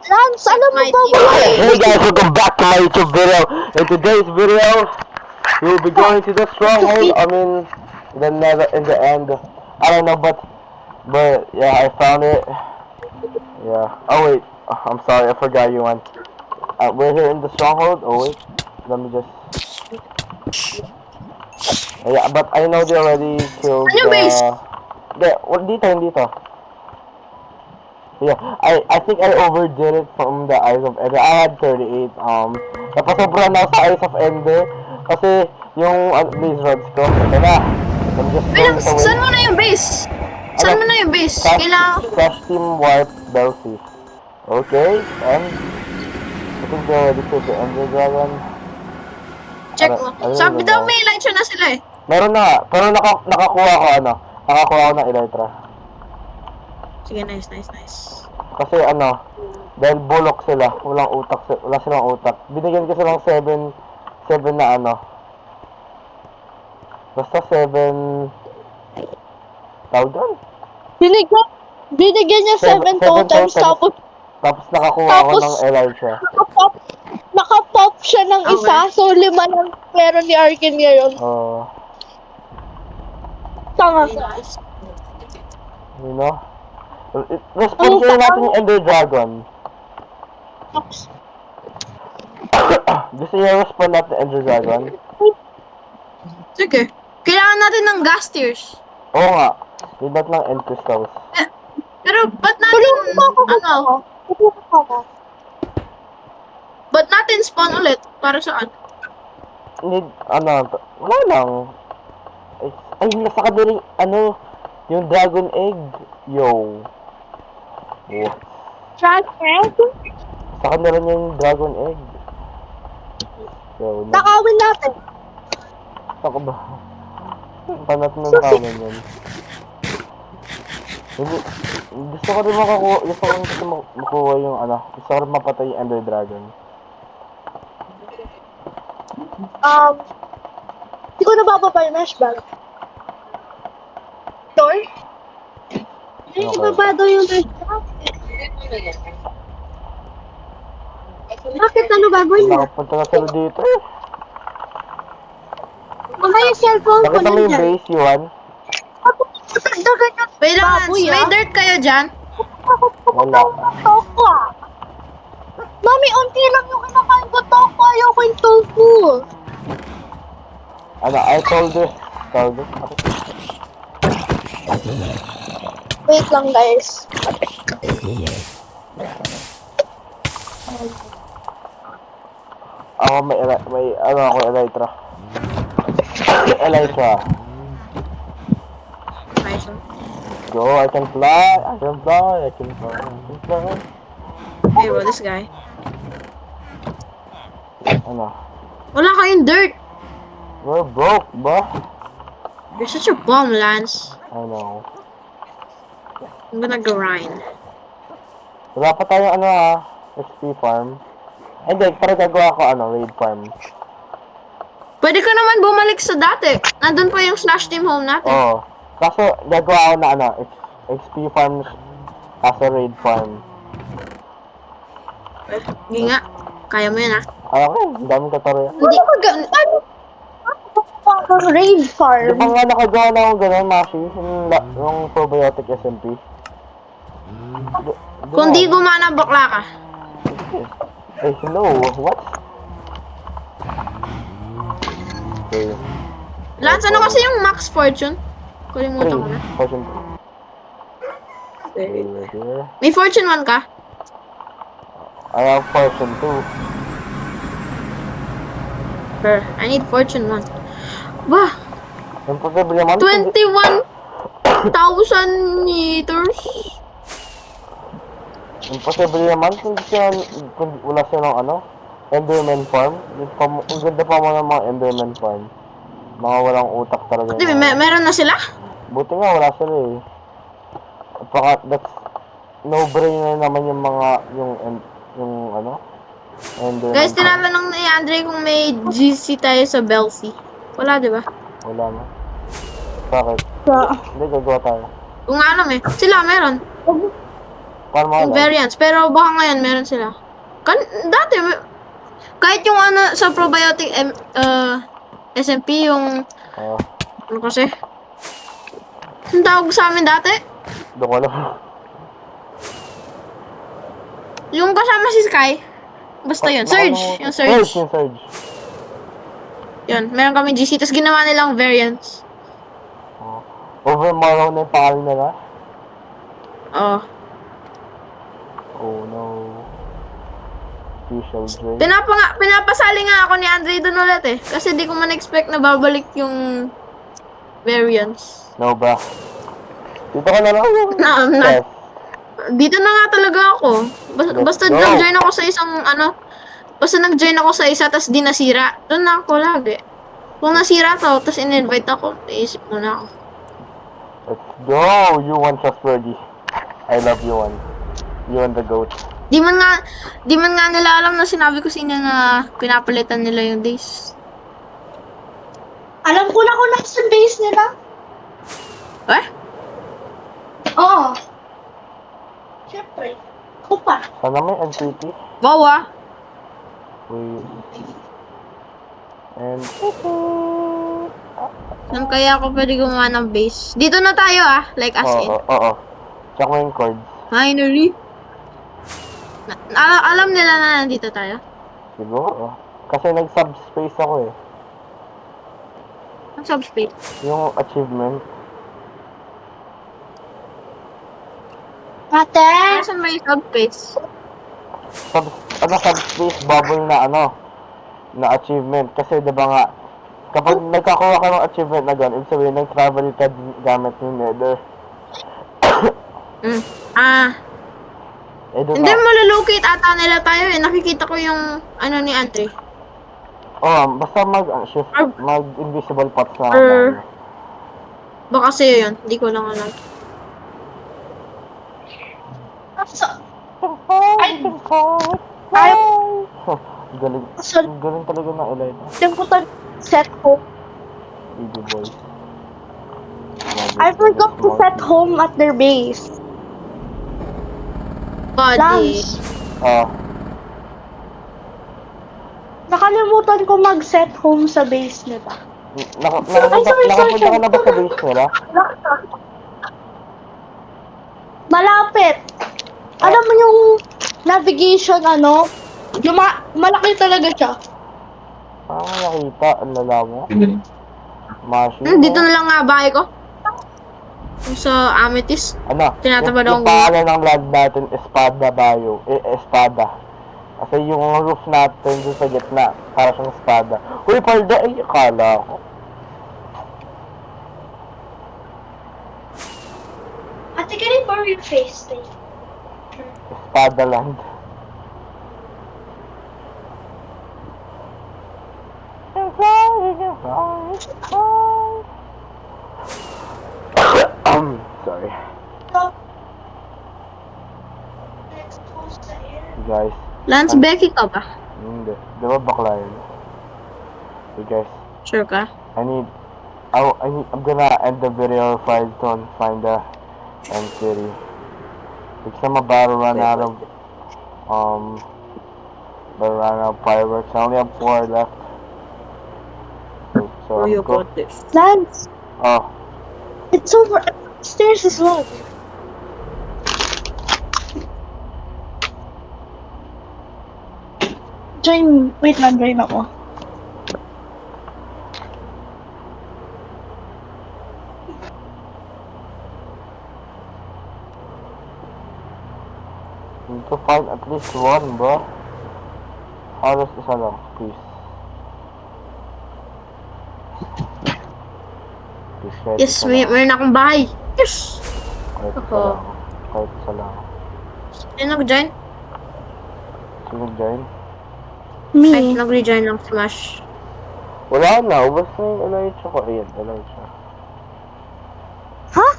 Lance, alam mo ba wala? Hey guys, welcome back to my YouTube video. In today's video, we'll be going to the stronghold. I mean, in the end. I don't know, but yeah, I found it. Yeah. Oh wait, I'm sorry, I forgot you one. We're here in the stronghold. Oh wait, let me just. Yeah, but I know they already killed Ano yung base? dito. Yeah, I think I overdid it from the Eyes of Ender. I had 38. Napasobra na sa Eyes of Ender kasi yung base rods ko. Ito na. I'm just Wait lang, throwing it away. saan mo na yung base? Saan mo na yung base? Kailangan... Crash Team Warp Belsi. Okay, and I think they already killed the Ender Dragon. Check mo. Sabi daw may Elytra na sila eh. Meron na, pero nakakuha ko nakakuha ko ng Elytra. Sige, nice. Kasi dahil bulok sila, wala silang utak. Binigyan ko silang 7 na basta 7 tawag doon. Binigyan niya 7 totems, tapos nakakuha ako ng Elytra. Nakapop siya ng isa, so 5 lang meron ni Arkin ngayon. Tanga. You know? Respond kayo natin yung Ender Dragon. Gusto niyo respond natin Ender Dragon? Sige. Kailangan natin ng gas tears. Oo nga. Need that ng End Crystals. Pero ba't natin, ba't natin spawn ulit? Para saan? Need, wala lang. Ay, nasa kadaling, yung Dragon Egg. Yo. Oh. Dragon? Sa kanila niya yung Dragon Egg. Yo, Nakawin natin. Saka ba? Panat ng kanan yun. Gusto ko rin makuha yung gusto ko rin mapatay yung Ender Dragon. Hindi ko nabababa yung mesh bag. Door? Ay, ibaba daw yung mesh bag. Bakit ano gagawin mo? Nakapunta na sila dito eh. Mama, yung cellphone ko Nakita mo yung nandiyan. base, Yuan? Wait lang, may dirt kayo dyan? Wala. Tofu ah. Mami, unti lang yung kinakain ko tofu. Ayoko yung tofu. I told you. Wait lang, guys. Ako may ako Elytra. Elytra. Nice. Go, I can fly. Hey, well, this guy. Wala kayong dirt. We're broke, bro. You're such a bum, Lance. I know. I'm gonna grind. Wala pa tayong XP farm. Hindi, pero gagawa ko raid farm. Pwede ka naman bumalik sa dati. Nandun pa yung slash team home natin. Oo. Kaso, gagawa ko na XP farm kaso raid farm. Hindi nga. Kaya mo yan Okay, ang daming kataro yan. Hindi. Raid farm. Di ba nga nakagawa na akong gano'n, Mashi? Yung probiotic SMP. Kung di gumana, bakla ka. Eh, hello, what? Okay. Lance, ano kasi yung max fortune? Kalimutan ko na. Fortune Very 2. Here. May fortune 1 ka? I have Fortune 2. Sure, I need fortune 1. Bah, Yung posible naman, 21,000 meters. imposible naman kung wala silang Enderman farm. Ang ganda pa mo ng mga Enderman farm. Mga walang utak talaga. Di, meron na sila? Buti nga wala sila eh. That's no-brainer naman yung mga Enderman. Guys, tinatanong ni Andre kung may GC tayo sa Belsi. Wala, di ba? Wala na. Bakit? Hindi, gagawa tayo. Kung alam eh. Sila, meron. Paano mo Yung alam? variants. Pero baka ngayon meron sila. Dati, kahit yung ano sa probiotic SMP, yung Oh, ano kasi? Ang tawag sa amin dati? doon ko alam. Yung kasama si Sky. Basta yun. Surge. Yung Surge, Surge. yung Surge. Yun. Meron kami GC. Tapos ginawa nilang variants. Oh. Overmorrow na yung pangalan nila. Oh. Oh no. Official Drake. Pinapasali nga ako ni Andre doon ulit eh. Kasi di ko man expect na babalik yung variants. No ba? Dito ka na lang. Yes. Dito na nga talaga ako. Basta Let's go. nag-join ako sa isang ano. Basta nag-join ako sa isa tas di nasira. Doon na ako lagi. Kung nasira to, tas in-invite ako, iisip muna ako. Let's go! You one trustworthy. I love you one. You and the goat. Di man nga nila alam na sinabi ko sa inyo na pinapalitan nila yung days. Alam ko na kung nasa base nila. Eh? Oo. Siyempre. Ako pa. Sana may NCT. Wow ah. Wait. And... Saan kaya ako pwede gumawa ng base? Dito na tayo ah. Like as in. Oo. Check mo yung chords. Finally. Alam nila na nandito tayo. Siguro. Kasi nag-subspace ako eh. Ang subspace. Yung achievement. Ate! Saan may subspace? Subspace bubble na na achievement. Kasi diba nga, kapag nagkakuha ka ng achievement na gano'n, ibig sabihin, nag-travel ka gamit yung nether. Eh, doon Hindi, na. malolocate ata nila tayo eh. Nakikita ko yung ano ni Andre. Basta mag-invisible pots na. Baka sa'yo yun. Hindi ko lang alam. So, Galing. so, Galing talaga ng Elena. yung ko set home. Baby boy. I forgot to set home at their base. Body. Lance, nakalimutan ko mag-set home sa base nila. Nakapunta ka na ba sa base nila? Malapit. Alam mo yung navigation yung malaki talaga siya. Nakita. Ang lala mo. Mashi. Dito na lang nga bahay ko. Yung sa Amethyst. Tinatabad Yung akong pangalan ng land natin, Espada Bayo. Espada. Kasi yung roof natin dun sa gitna, para siyang espada. Uy, palda, ay, akala ko. Ate, can you borrow your face, please? Espada land. Sorry. Guys. Lance, Becky ka ba? Hindi. Di ba bakla yun? Hey guys. Sure ka? I'm gonna end the video if I don't find the end city. Because I'm about to run out of fireworks. I only have 4 left. So I'm go. this. Lance, Oh, it's over upstairs as well. Wait lang, join ako. need to find at least 1, bro. Halos isa lang, please. Please, kahit Yes, isa lang. meron akong bahay. Yes! Kahit isa Ako. lang. Kahit isa lang. Sino nag-join? Sino join? Ay, Me. nag-rejoin lang Smash. Wala na, ubos na yung Elijah ko. Ayan, Elijah. Huh?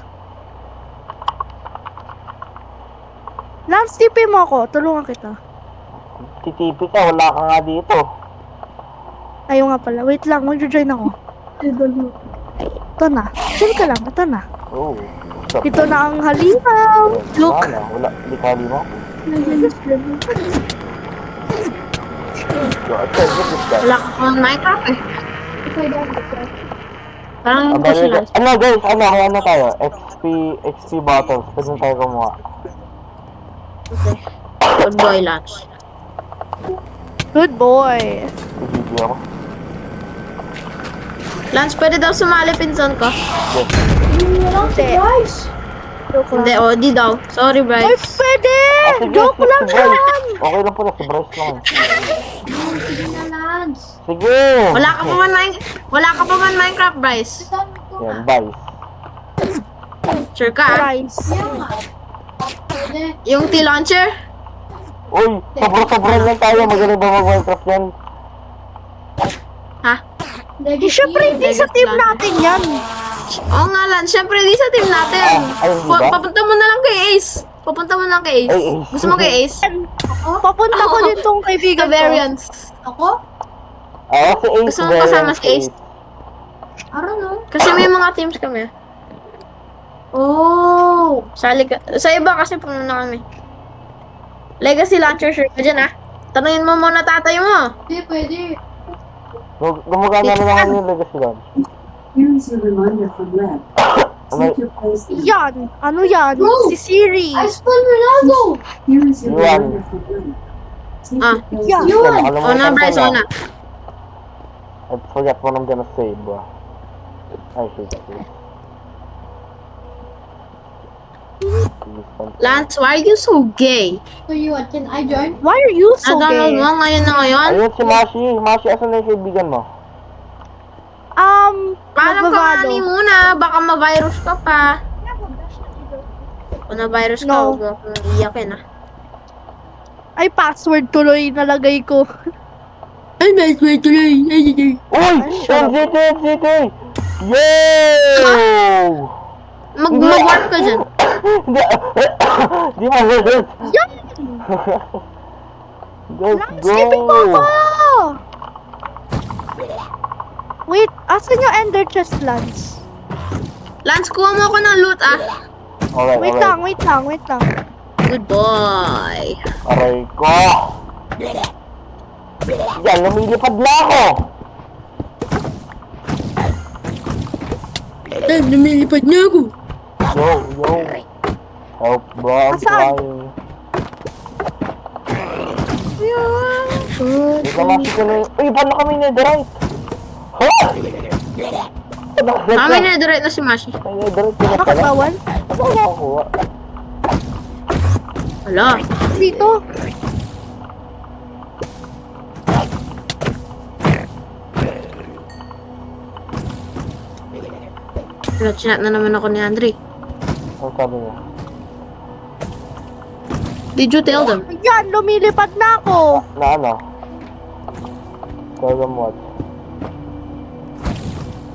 Lance, tipi mo ako. Tulungan kita. Titipi ka, wala ka nga dito. Ayaw nga pala. Wait lang, mag-join ako. Ito na. Chill ka lang. Ito na. Oh. What's up? Ito na ang halimaw. Look. Wala. Hindi ka halimaw? Yo, I can't get this guy. Wala ka pang Minecraft eh. Parang Ang ko dami sila. ano guys, may ano tayo? XP bottles. Pwede na tayo kumuha. Okay. Good boy, Lance. Good boy. Video ako. Lance, pwede daw sumali pinsan ko. Hindi. Joke lang. Hindi, oh, di daw. Sorry, Ay, Bryce. pwede! Sige, Joke si lang Bryce. yan! Okay lang pala, si Bryce lang. Sige! Wala ka pa man Minecraft, Bryce. Yan, bye. Sure ka, ah? Price. Yung T-launcher? Uy, sobra-sobra lang tayo. Magaling ba mag-Minecraft yan? Ha? Siyempre, hindi sa team natin yan. Oo nga, Lance. Siyempre, di sa team natin. ayun ba? Papunta mo na lang kay Ace. Papunta mo na lang kay Ace. Ay, Ace. Gusto mo kay Ace? Papunta ko din tong kaibigan ko. Bavarians. Si Ace. Gusto mo kasama si Ace? Kasi may mga teams kami. Oh! Sa iba kasi puno na kami. Legacy launcher, sure ka dyan, ah. Tanungin mo muna tatay mo. Gumagana na lang yung legacy lang. Here's your reminder from Lab. Take your place in. Yan. Ano yan? Si Siri. Here is your Yuan. reminder from Lab. Take Ah. your place Yeah. Una, Bryce, una. I forgot what I'm gonna say, bro. I hate this. Lance, why are you so gay? Why are you so Nag-download gay? mo ngayon na ngayon? Ayun si Mashi. Mashi, asan na yung kaibigan mo? Parang nagbabalo. kamani muna, baka ma-virus ka pa. Kung na-virus ka, No. huwag akong iyakin, ah. Ay, password tuloy nalagay ko. Ay, password tuloy. Uy! NCT! NCT! Yo! Mag-warp ka dyan. Hindi. Di mo ulit. Yan! Let's Skipping mo go! ko! Wait, asan yung ender chest, Lance? Lance, kuha mo ako ng loot, ah. Alright, Wait alright. lang. Good boy. Aray ko! Yan, lumilipad na ako! Lumilipad na ako. Yo! Help, bro. I'm Asan? trying. Wait, namasi ko na yung... Uy, paano kami netherite? Ha? Kami na direct na si Mashi. Ay, netherite ko na Bakit pala. bawal? Ano ko nakakuha? Wala. Dito. Chinat na naman ako ni Andre. Ang sabi niya. Did you tell them? Yan, lumilipad na ako. Na ano? Tell them what?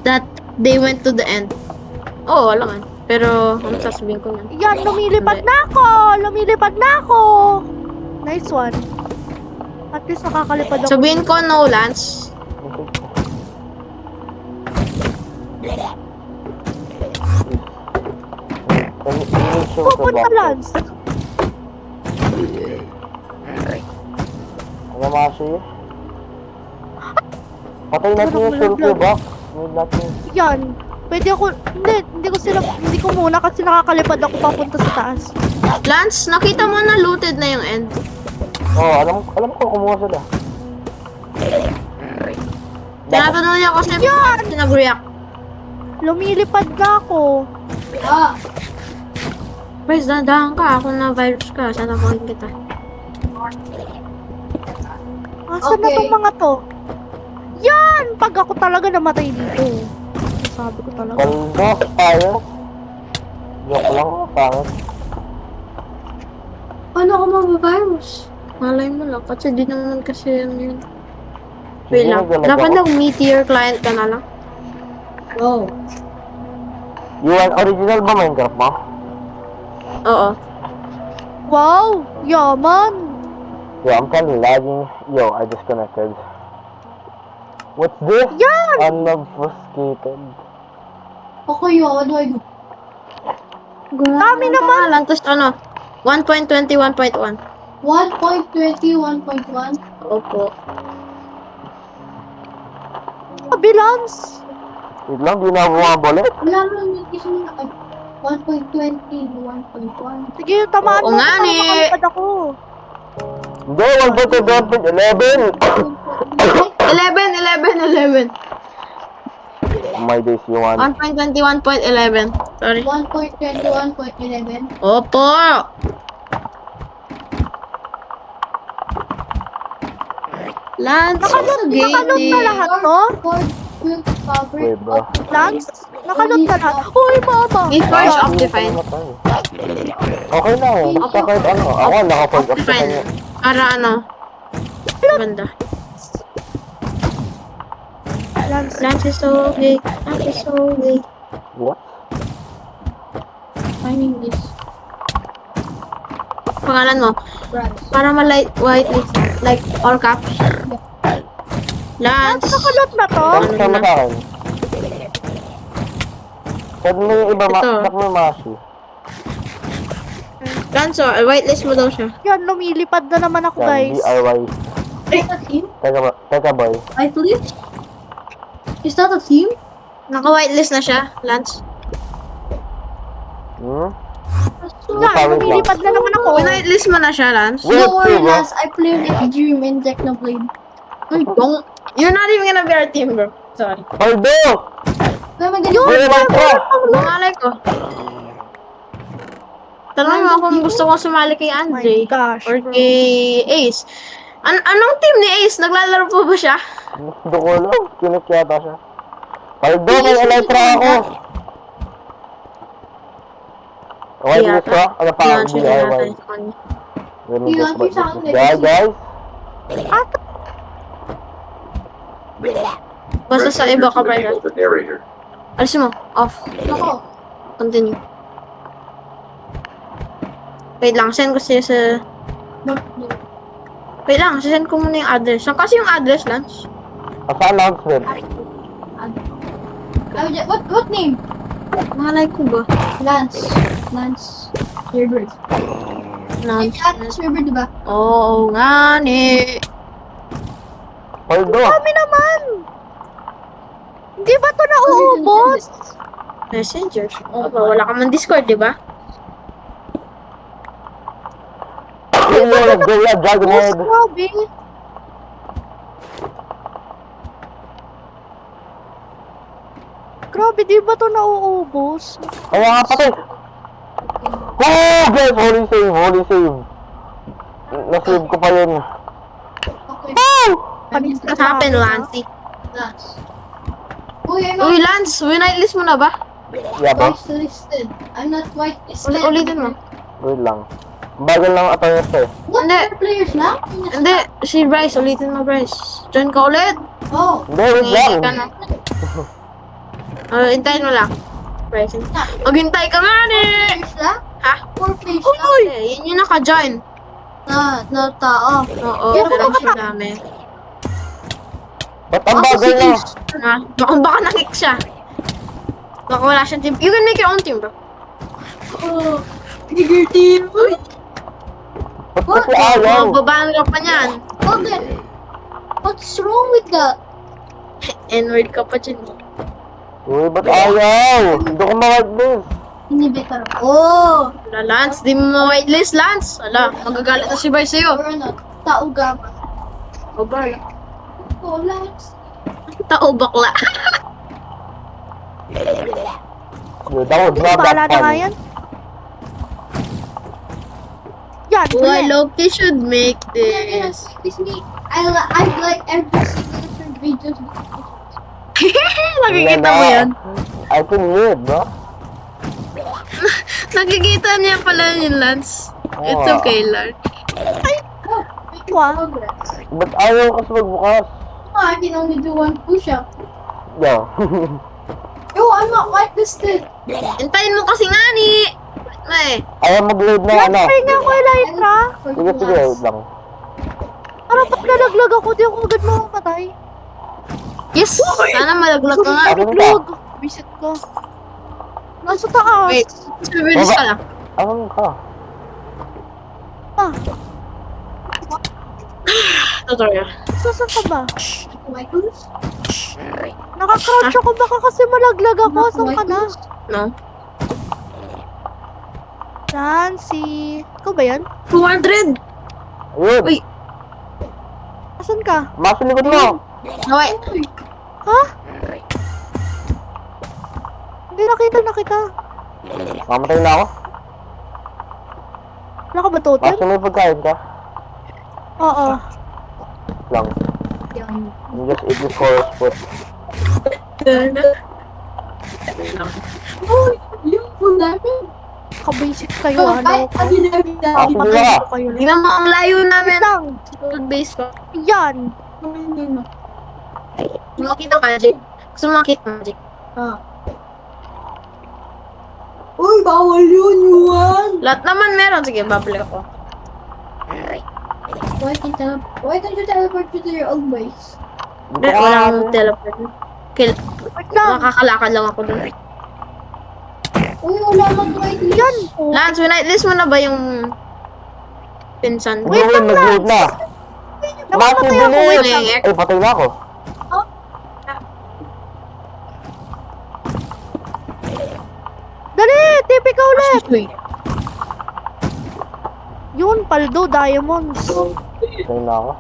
That they went to the end. Oo, wala man. Pero, ano sasabihin ko na? Yan, lumilipad na ako. Lumilipad na ako. Nice one. At least nakakalipad ako. Sabihin ko, no, Lance. Pupunta, Lance. Ano Mashi? Patay natin yung sulfur box. Need natin. Yan. Pwede ako, hindi ko muna kasi nakakalipad ako papunta sa taas. Lance, nakita mo na looted na yung end. Oh, alam ko kumuha sila. Tinatanong niya kasi nag-react. Lumilipad na ako. Guys, dandahan ka. Kung na-virus ka, sana pakin kita. Asan na tong mga to? Yan! Pag ako talaga namatay dito. Sabi ko talaga. Baldos tayo. Joke lang, pangit. Paano ako mag-virus? Malay mo lang. Kasi di naman kasi yun. Wait Sige, lang. naglalag Dapat ako. lang meteor client ka na lang. Go. Yung original ba Minecraft mo? Oo. Wow! Yaman! Yo, I'm kinda lagging. Yo, I disconnected. What's this? Yan! Unobfuscated. Okay, what do I do? Dami naman. Pangalan, tapos ano? 1.20, 1.1. 1.20, 1.1. Opo. Kabilans. Wait lang, di na ako bumabalik. Wala naman yung isa na 1.20, 1.1. Sige, tamaan Oo mo nga, ako para ni. makalipad ako. Hindi, 1.11. 11. My days, you want. 1.20, 1.11. Sorry. 1.20, 1.11. Opo. Lance, Nakalot na lahat to? Cord will cover Wait, bro. Lance, nakalot na lahat. Uy, mama. If Forge Optifine. Okay na eh. Basta kahit ano. Ako, naka-forge up sa kanya. Para ano? Banda. Lance is so big. Lance is so big. What? finding this Pangalan mo? branch. Para ma-light white like all caps. Lance. Nakalot na to? Tapos sama sa akin. Pwede mo yung iba, Ito. sak mo yung Mashi. Lance, oh, whitelist mo daw siya. Yan, lumilipad na naman ako, Yan, guys. DIY. Is that a team? Teka boy. I believe. Is that a team? Naka-whitelist na siya, Lance. Hmm? Yan, lumilipad na naman ako. Whitelist mo na siya, Lance. Wait, No worry, bro. Lance. I played like Dream and Technoblade. Uy, bong. You're not even gonna be our team, bro. Sorry. Paldo! Kaya magaling. Wala lang ko! Mangalay ko. Tanong mo kung gusto ko sumali kay Oh my Andre. gosh, Or bro. kay Ace. Anong team ni Ace? Naglalaro po ba siya? Gusto ko lang. Kinip yata siya. Paldo, may Elytra ako! Okay, Yata. gusto ko? Ano pa ang Launch na DIY? natin sa kanya. Let me Yung just ating sa akin, guys. Basta sa iba ka, Brian. Alisin mo. Off. Ako. Continue. Wait lang, send ko siya sa... Wait lang, send ko muna yung address. Saan kasi yung address, Lance? Asa announcement? What name? Malay ko ba? Lance. Lance. Herbert. Lance. Lance Herbert, diba? Oo nga ni. Paldo! Kami naman! Hindi ba to nauubos? Messengers. Wala ka man Discord, di ba? Yung nag-gala, Dragon Ubus, Head. grabe. Grabe, di ba to nauubos? Kaya nga patay! Oh, guys! Holy save! Holy save! Na-save ko pa yun. Okay. Kanina What happened, Lance? Lance. Uy, I'm Uy, not Lance, whitelist mo na ba? Yeah, bro. whitelisted. I'm not whitelisted. Ulitin mo. Wait lang. Bagal lang ata yun eh. What Hindi. other players lang? Hindi, si Bryce, ulitin mo, Bryce. Join ka ulit. Oh. Hindi, wait lang. Hindi ka na. Hintayin mo lang. Bryce, maghintay ka nga ni. Players lang? Ha? 4 players lang? Eh, yun yung naka-join. Na tao. Oo, Yeah, pero baka- siya dami. Ba't ang Ako bagal si na? Ace. Ha? Baka na-kick siya. Baka wala siyang team. You can make your own team, bro. Oh. Bigger team. Uy. Ba't kasi ayaw? Babahan ka pa niyan. Hold it. What's wrong with that? N-word ka pa dyan. Uy, ba't ayaw? Hindi ko ma-whitelist. Inhibitor. Oh. Wala, Lance. Di mo ma-whitelist, Lance. Wala, magagalit na si Bryce sa'yo. Or ano? Tao gama. O, bar. Oh, Lance. Tao bakla. Dude, that was not Bahala that na nga funny. yan. Yan, Why yan. Loki should make Yeah, this? it's me. I like every single different videos. Nakikita mo yan? I can hear it, bro. Nakikita niya pala yun, Lance. It's Oo. okay, Lance. Oh, making Wow. progress. Ba't ayaw kasi magbukas? Oh, I can only do one push-up. Yo. Yo, I'm not whitelisted. Hintayin mo kasi nga ni. May. Ayaw mag-load na ano. Try niya ako, Elytra. Sige, sige, wait lang. Para pag nalaglag ako, di ako agad mamamatay. Yes! Sana malaglag ka nga. Akin ka. Nalaglag. Visit ko. Nasa taas. Wait, bilis ka lang. Anong ka? Ah, Tutorial. saan ka ba? Oh my goodness. Nakakrouch ako baka kasi malaglag ako. Saan ka na? No? Nancy. Ikaw ba yan? 200! Ayun. Uy. Asan ka? Mas likod mo. No, wait. Ha? Hindi nakita na kita. Mamatay na ako. Wala ka ba totem? Mas may pagkain ka. Oo. Lang. You just eat this forest food. Oh, yung phone namin. Kabasic kayo, Oh, ano? I mean, every day. Ah, sige Patay ka. ko kayo. Tingnan mo ang layo namin. Wait lang. Gold base ko. Yan. Gusto mo makita magic? Gusto mo makita magic? Uy, bawal yun, Yuan. Lahat naman meron. Sige, babalik ako. Why don't you teleport to your own base? Hindi, wala akong teleport. Wait lang. Makakalakad lang ako dun. Uy, wala mang white list. Yan. Oh. Lance, winightlist mo na ba yung pinsan mo? Wait lang, Nag-load na. Namamatay Mas ako. Wait bilis. lang. Ay, patay na ako. Dali, tipi ka ulit. Uy, Yun, paldo, diamonds. Patay na ako.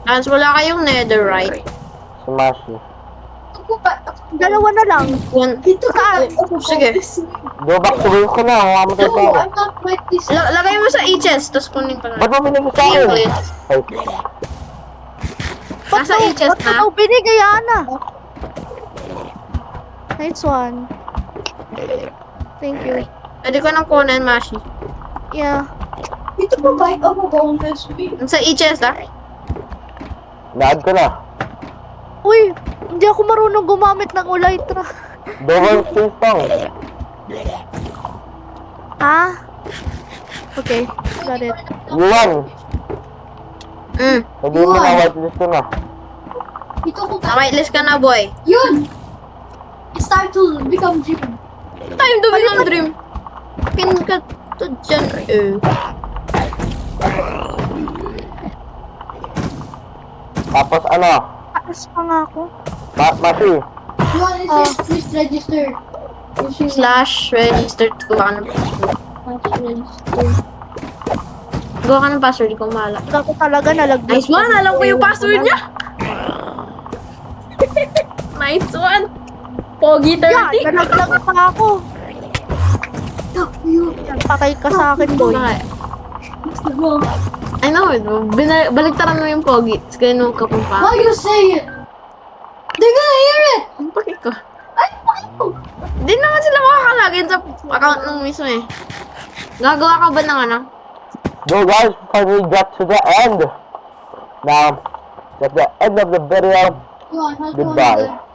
Lance, wala kayong netherite. Smash you. Ako ba? Dalawa na lang. One. Dito ka. Sige. Go back to base ko na. Mamatay pa No, ako. I'm not white list. Lagay mo sa e-chest, tapos kunin pa na. Ba't mo binigay sa akin? Ay, Nasa e-chest Ba't na. daw binigay, Ana? Nice one. Thank you. Pwede ko nang kunin, Mashi. Yeah. Dito pa ba? Ako ba on this week? Sa e-chest, ah. na-add ko na. Uy, hindi ako marunong gumamit ng Elytra. Double space tong. Ah? Okay, got it. Yuan. Mm. Hindi mo na whitelist ko na. Dito ko Na whitelist ka na, boy. Yun! It's time to become Jim. Time to become dream. Pin ka to dyan. Tapos ano? Taas pa nga ako. Masi. Yuan, it says please register. Slash register. Gawa ka ng password. Register. Gawa ka ng password. Ikaw mahala. Ako talaga nalaglag. Nice one! Alam ko yung password niya! Nice one! Pogi Yan, 30! nalaglag pa ako. Yan, patay ka sa akin, boy. Okay. I know it. Baligtaran mo yung pogi. Tapos ganun ka pang How you say it? They're gonna hear it! Ang pakit ko. Di naman sila makakalagin sa account ng mismo eh. Gagawa ka ba ng ano? So guys, finally got to the end. Now, that's the end of the video. Yuan, how's Goodbye. going?